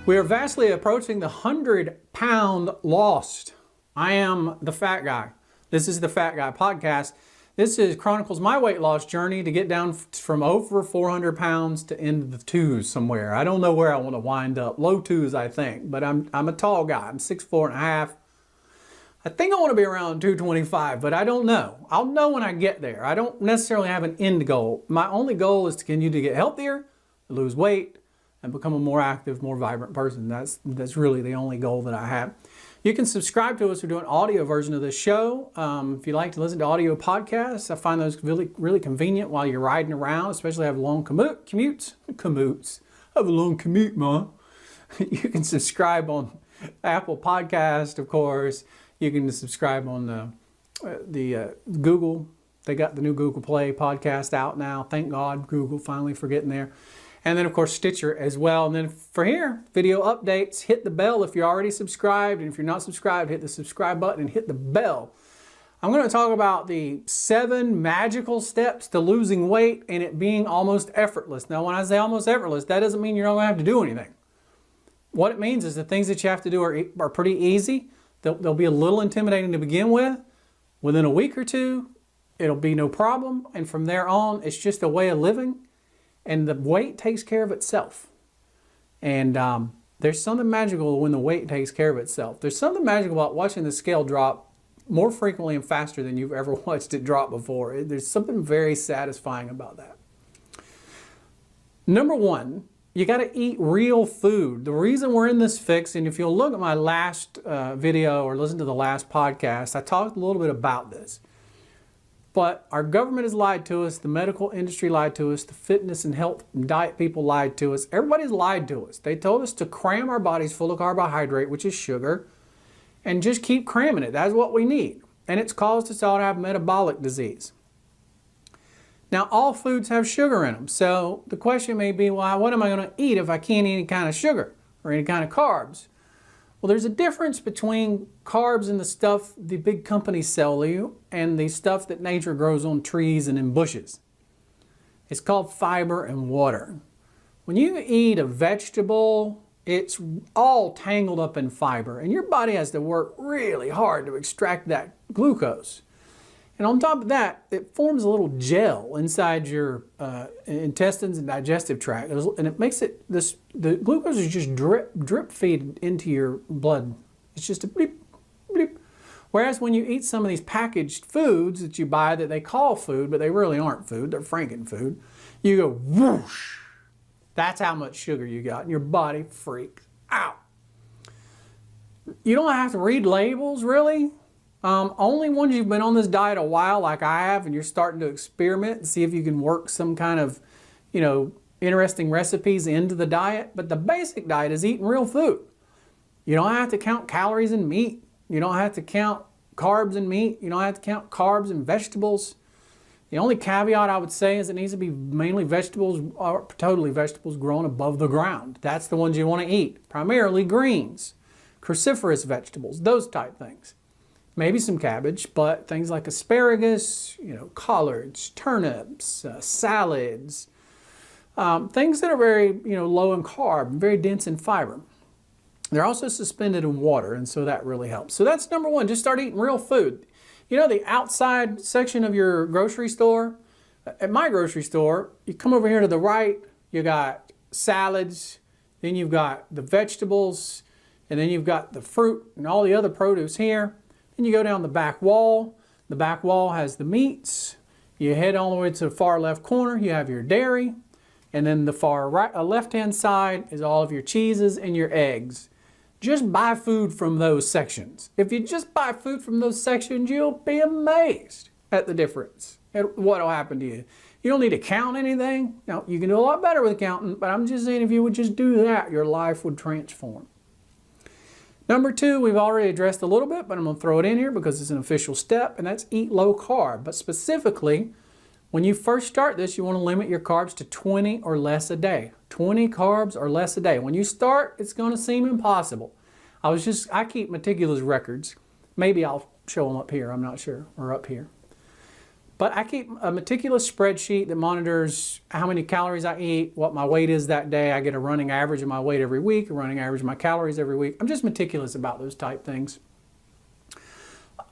We are vastly approaching the 100-pound lost. I am the fat guy. This is the Fat Guy Podcast. This chronicles my weight loss journey to get down from over 400 pounds to into the twos somewhere. I don't know where I want to wind up. Low twos, I think. But I'm a tall guy. I'm 6'4.5". I think I want to be around 225, but I don't know. I'll know when I get there. I don't necessarily have an end goal. My only goal is to continue to get healthier, lose weight, and become a more active, more vibrant person. That's really the only goal that I have. You can subscribe to us. We're doing an audio version of this show. If you like to listen to audio podcasts, I find those really convenient while you're riding around, especially if you have long commutes. I have a long commute, Mom. You can subscribe on Apple Podcast, of course. You can subscribe on the Google. They got the new Google Play podcast out now. Thank God, Google, finally for getting there. And then, of course, Stitcher as well. And then for here, video updates, hit the bell if you're already subscribed. And if you're not subscribed, hit the subscribe button and hit the bell. I'm going to talk about the 7 magical steps to losing weight and it being almost effortless. Now, when I say almost effortless, that doesn't mean you're not going to have to do anything. What it means is the things that you have to do are pretty easy. They'll be a little intimidating to begin with. Within a week or two, it'll be no problem. And from there on, it's just a way of living. And the weight takes care of itself. And there's something magical when the weight takes care of itself. There's something magical about watching the scale drop more frequently and faster than you've ever watched it drop before. There's something very satisfying about that. Number 1, you got to eat real food. The reason we're in this fix, and if you'll look at my last video or listen to the last podcast, I talked a little bit about this. But our government has lied to us, the medical industry lied to us, the fitness and health and diet people lied to us. Everybody's lied to us. They told us to cram our bodies full of carbohydrate, which is sugar, and just keep cramming it. That's what we need. And it's caused us all to have metabolic disease. Now, all foods have sugar in them. So the question may be, well, what am I going to eat if I can't eat any kind of sugar or any kind of carbs? Well, there's a difference between carbs and the stuff the big companies sell you and the stuff that nature grows on trees and in bushes. It's called fiber and water. When you eat a vegetable, it's all tangled up in fiber, and your body has to work really hard to extract that glucose. And on top of that, it forms a little gel inside your intestines and digestive tract. And it makes it, the glucose is just drip feed into your blood. It's just a bleep, bleep. Whereas when you eat some of these packaged foods that you buy that they call food, but they really aren't food, they're frankenfood, you go whoosh. That's how much sugar you got, and your body freaks out. You don't have to read labels, really. Only once you've been on this diet a while like I have and you're starting to experiment and see if you can work some kind of, interesting recipes into the diet. But the basic diet is eating real food. You don't have to count calories in meat. You don't have to count carbs in meat. You don't have to count carbs in vegetables. The only caveat I would say is it needs to be mainly vegetables, or totally vegetables grown above the ground. That's the ones you want to eat. Primarily greens, cruciferous vegetables, those type things. Maybe some cabbage, but things like asparagus, collards, turnips, salads, things that are very, low in carb, very dense in fiber. They're also suspended in water, and so that really helps. So that's number 1, just start eating real food. The outside section of your grocery store, at my grocery store, you come over here to the right, you got salads, then you've got the vegetables, and then you've got the fruit and all the other produce here. Then you go down the back wall. The back wall has the meats. You head all the way to the far left corner. You have your dairy. And then the far right, left-hand side is all of your cheeses and your eggs. Just buy food from those sections. If you just buy food from those sections, you'll be amazed at the difference, at what will happen to you. You don't need to count anything. Now, you can do a lot better with counting, but I'm just saying if you would just do that, your life would transform. Number 2, we've already addressed a little bit, but I'm going to throw it in here because it's an official step, and that's eat low carb. But specifically, when you first start this, you want to limit your carbs to 20 or less a day. 20 carbs or less a day. When you start, it's going to seem impossible. I keep meticulous records. Maybe I'll show them up here, I'm not sure, or up here. But I keep a meticulous spreadsheet that monitors how many calories I eat, what my weight is that day. I get a running average of my weight every week, a running average of my calories every week. I'm just meticulous about those type things.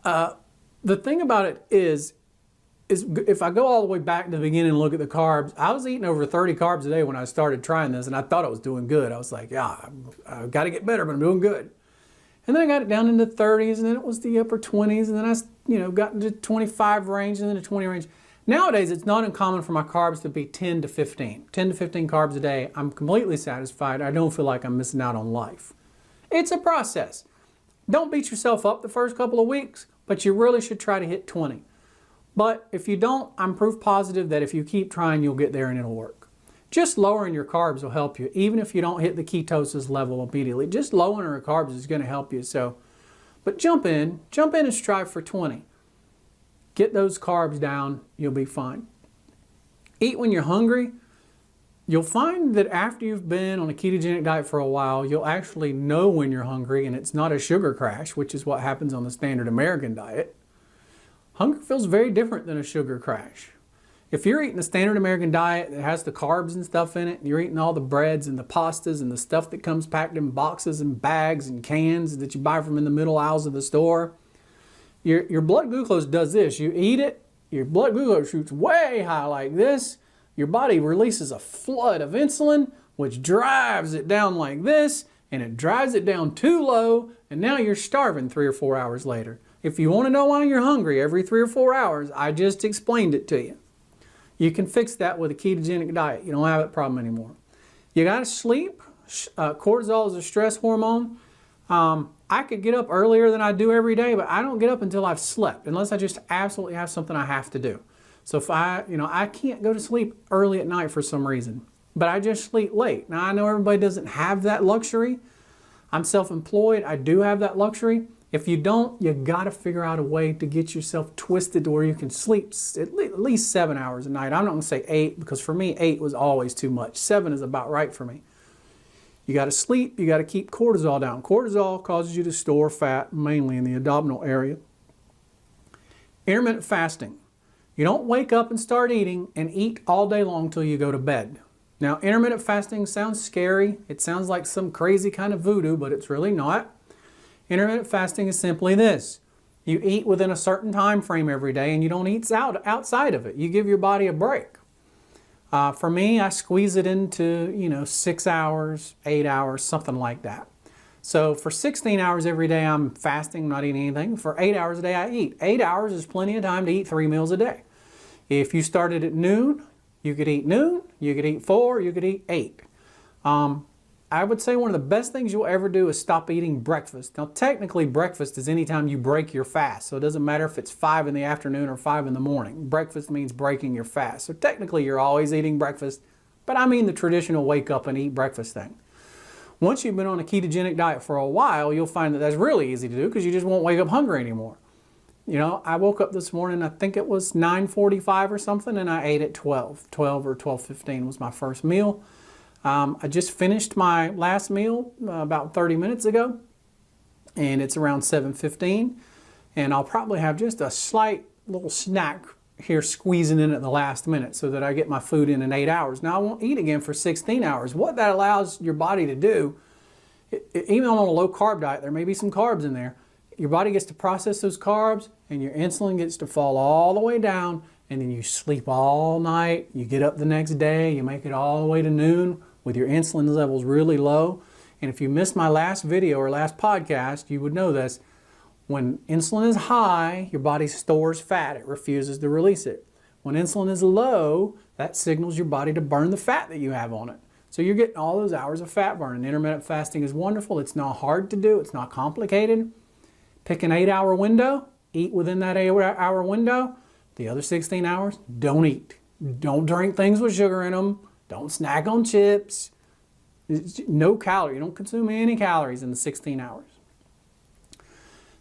The thing about it is if I go all the way back to the beginning and look at the carbs, I was eating over 30 carbs a day when I started trying this, and I thought I was doing good. I was like, yeah, I've got to get better, but I'm doing good. And then I got it down into 30s, and then it was the upper 20s, and then I got into 25 range, and then the 20 range. Nowadays, it's not uncommon for my carbs to be 10 to 15. 10 to 15 carbs a day. I'm completely satisfied. I don't feel like I'm missing out on life. It's a process. Don't beat yourself up the first couple of weeks, but you really should try to hit 20. But if you don't, I'm proof positive that if you keep trying, you'll get there and it'll work. Just lowering your carbs will help you, even if you don't hit the ketosis level immediately. Just lowering your carbs is going to help you. But jump in and strive for 20. Get those carbs down, you'll be fine. Eat when you're hungry. You'll find that after you've been on a ketogenic diet for a while, you'll actually know when you're hungry, and it's not a sugar crash, which is what happens on the standard American diet. Hunger feels very different than a sugar crash. If you're eating a standard American diet that has the carbs and stuff in it, and you're eating all the breads and the pastas and the stuff that comes packed in boxes and bags and cans that you buy from in the middle aisles of the store, your blood glucose does this. You eat it, your blood glucose shoots way high like this. Your body releases a flood of insulin, which drives it down like this, and it drives it down too low, and now you're starving 3 or 4 hours later. If you want to know why you're hungry every 3 or 4 hours, I just explained it to you. You can fix that with a ketogenic diet. You don't have that problem anymore. You got to sleep. Cortisol is a stress hormone. I could get up earlier than I do every day, but I don't get up until I've slept, unless I just absolutely have something I have to do. So if I can't go to sleep early at night for some reason, but I just sleep late. Now I know everybody doesn't have that luxury. I'm self-employed. I do have that luxury. If you don't, you got to figure out a way to get yourself twisted to where you can sleep at least 7 hours a night. I'm not going to say 8, because for me, 8 was always too much. 7 is about right for me. You got to sleep. You got to keep cortisol down. Cortisol causes you to store fat, mainly in the abdominal area. Intermittent fasting. You don't wake up and start eating and eat all day long till you go to bed. Now, intermittent fasting sounds scary. It sounds like some crazy kind of voodoo, but it's really not. Intermittent fasting is simply this. You eat within a certain time frame every day, and you don't eat outside of it. You give your body a break. For me, I squeeze it into 6 hours, 8 hours, something like that. So for 16 hours every day, I'm fasting, not eating anything. For 8 hours a day, I eat. 8 hours is plenty of time to eat 3 meals a day. If you started at noon, you could eat noon, you could eat 4, you could eat 8. I would say one of the best things you'll ever do is stop eating breakfast. Now, technically, breakfast is any time you break your fast. So it doesn't matter if it's 5 in the afternoon or 5 in the morning. Breakfast means breaking your fast. So technically, you're always eating breakfast, but I mean the traditional wake up and eat breakfast thing. Once you've been on a ketogenic diet for a while, you'll find that that's really easy to do because you just won't wake up hungry anymore. I woke up this morning, I think it was 9:45 or something, and I ate at 12. 12 or 12:15 was my first meal. I just finished my last meal about 30 minutes ago, and it's around 7:15, and I'll probably have just a slight little snack here squeezing in at the last minute so that I get my food in 8 hours. Now, I won't eat again for 16 hours. What that allows your body to do, even on a low-carb diet, there may be some carbs in there, your body gets to process those carbs, and your insulin gets to fall all the way down, and then you sleep all night, you get up the next day, you make it all the way to noon, with your insulin levels really low. And if you missed my last video or last podcast, you would know this. When insulin is high, your body stores fat. It refuses to release it. When insulin is low, that signals your body to burn the fat that you have on it. So you're getting all those hours of fat burn. And intermittent fasting is wonderful. It's not hard to do. It's not complicated. Pick an 8-hour window. Eat within that 8-hour window. The other 16 hours, don't eat. Don't drink things with sugar in them. Don't snack on chips. No calorie. You don't consume any calories in the 16 hours.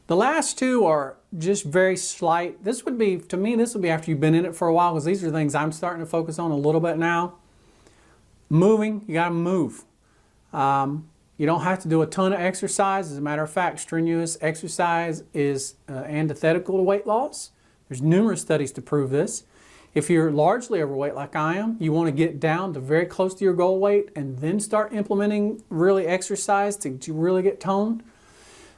The last two are just very slight. This would be, to me, this would be after you've been in it for a while, because these are things I'm starting to focus on a little bit now. Moving, you got to move. You don't have to do a ton of exercise. As a matter of fact, strenuous exercise is antithetical to weight loss. There's numerous studies to prove this. If you're largely overweight like I am, you want to get down to very close to your goal weight and then start implementing really exercise to really get toned.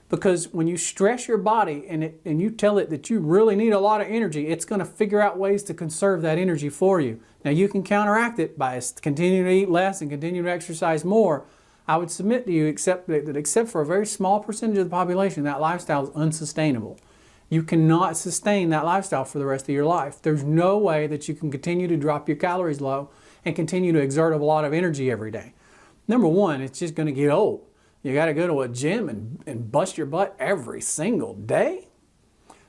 Because when you stress your body and you tell it that you really need a lot of energy, it's going to figure out ways to conserve that energy for you. Now you can counteract it by continuing to eat less and continue to exercise more. I would submit to you that except for a very small percentage of the population, that lifestyle is unsustainable. You cannot sustain that lifestyle for the rest of your life. There's no way that you can continue to drop your calories low and continue to exert a lot of energy every day. Number one, it's just going to get old. You got to go to a gym and bust your butt every single day.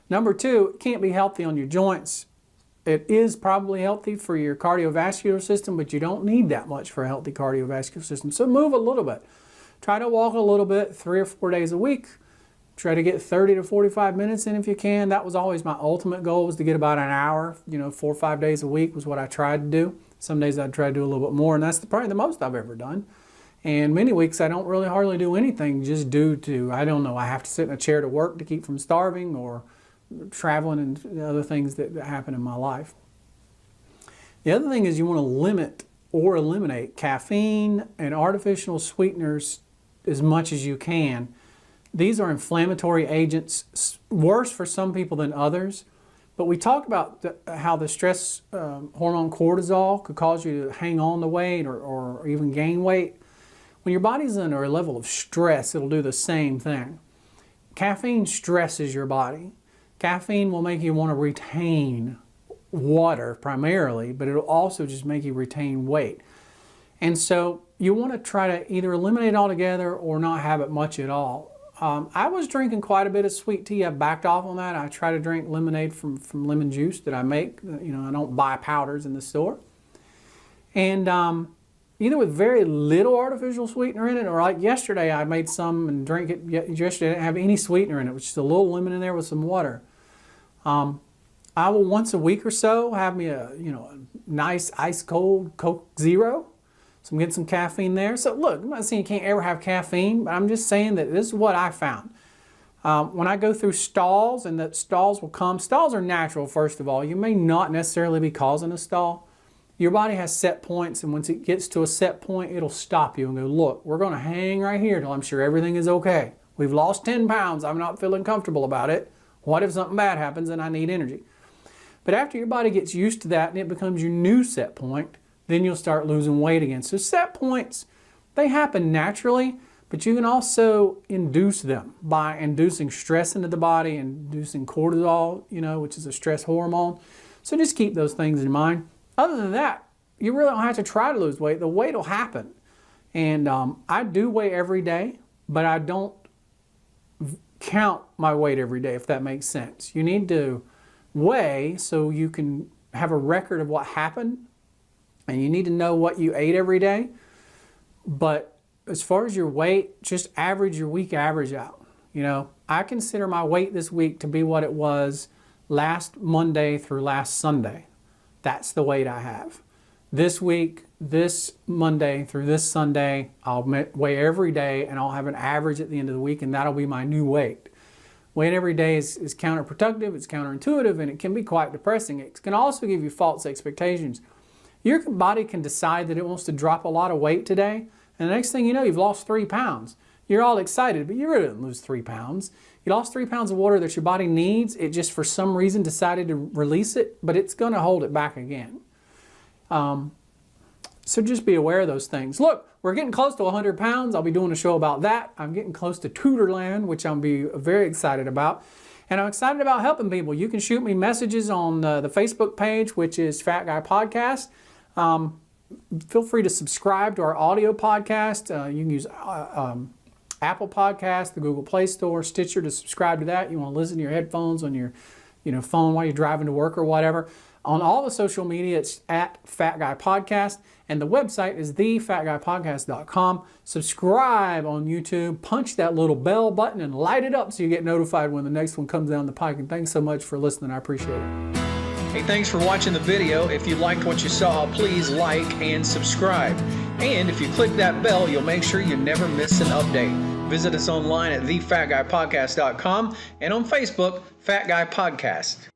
Number two, it can't be healthy on your joints. It is probably healthy for your cardiovascular system, but you don't need that much for a healthy cardiovascular system. So move a little bit. Try to walk a little bit 3 or 4 days a week. Try to get 30 to 45 minutes in if you can. That was always my ultimate goal, was to get about an hour, 4 or 5 days a week was what I tried to do. Some days I'd try to do a little bit more, and that's probably the most I've ever done. And many weeks I don't really hardly do anything just due to, I don't know, I have to sit in a chair to work to keep from starving, or traveling and other things that happen in my life. The other thing is you want to limit or eliminate caffeine and artificial sweeteners as much as you can. These are inflammatory agents, worse for some people than others. But we talked about how the stress hormone cortisol could cause you to hang on to weight or even gain weight. When your body's under a level of stress, it'll do the same thing. Caffeine stresses your body. Caffeine will make you want to retain water primarily, but it'll also just make you retain weight. And so you want to try to either eliminate it altogether or not have it much at all. I was drinking quite a bit of sweet tea. I backed off on that. I try to drink lemonade from lemon juice that I make. I don't buy powders in the store. And either with very little artificial sweetener in it, or like yesterday I made some and drank it. Yesterday I didn't have any sweetener in it, it was just a little lemon in there with some water. I will once a week or so have me a nice ice cold Coke Zero. So I'm getting some caffeine there. So look, I'm not saying you can't ever have caffeine, but I'm just saying that this is what I found. When I go through stalls, and that stalls will come, stalls are natural, first of all. You may not necessarily be causing a stall. Your body has set points, and once it gets to a set point, it'll stop you and go, look, we're going to hang right here till I'm sure everything is okay. We've lost 10 pounds. I'm not feeling comfortable about it. What if something bad happens and I need energy? But after your body gets used to that and it becomes your new set point, then you'll start losing weight again. So set points, they happen naturally, but you can also induce them by inducing stress into the body, inducing cortisol, which is a stress hormone. So just keep those things in mind. Other than that, you really don't have to try to lose weight. The weight will happen. And I do weigh every day, but I don't count my weight every day, if that makes sense. You need to weigh so you can have a record of what happened, and you need to know what you ate every day. But as far as your weight, just average your week average out. I consider my weight this week to be what it was last Monday through last Sunday. That's the weight I have. This week, this Monday through this Sunday, I'll weigh every day, and I'll have an average at the end of the week, and that'll be my new weight. Weighing every day is counterproductive, it's counterintuitive, and it can be quite depressing. It can also give you false expectations. Your body can decide that it wants to drop a lot of weight today, and the next thing you know, you've lost 3 pounds. You're all excited, but you really didn't lose 3 pounds. You lost 3 pounds of water that your body needs. It just, for some reason, decided to release it, but it's going to hold it back again. So just be aware of those things. Look, we're getting close to 100 pounds. I'll be doing a show about that. I'm getting close to Tutorland, which I'll be very excited about. And I'm excited about helping people. You can shoot me messages on the Facebook page, which is Fat Guy Podcast. Feel free to subscribe to our audio podcast. You can use Apple Podcast, the Google Play Store, Stitcher to subscribe to that. You want to listen to your headphones on your phone while you're driving to work or whatever. On all the social media, it's at Fat Guy Podcast, and the website is thefatguypodcast.com. Subscribe on YouTube, punch that little bell button, and light it up so you get notified when the next one comes down the pike. And thanks so much for listening. I appreciate it. Hey, thanks for watching the video. If you liked what you saw, please like and subscribe. And if you click that bell, you'll make sure you never miss an update. Visit us online at thefatguypodcast.com and on Facebook, Fat Guy Podcast.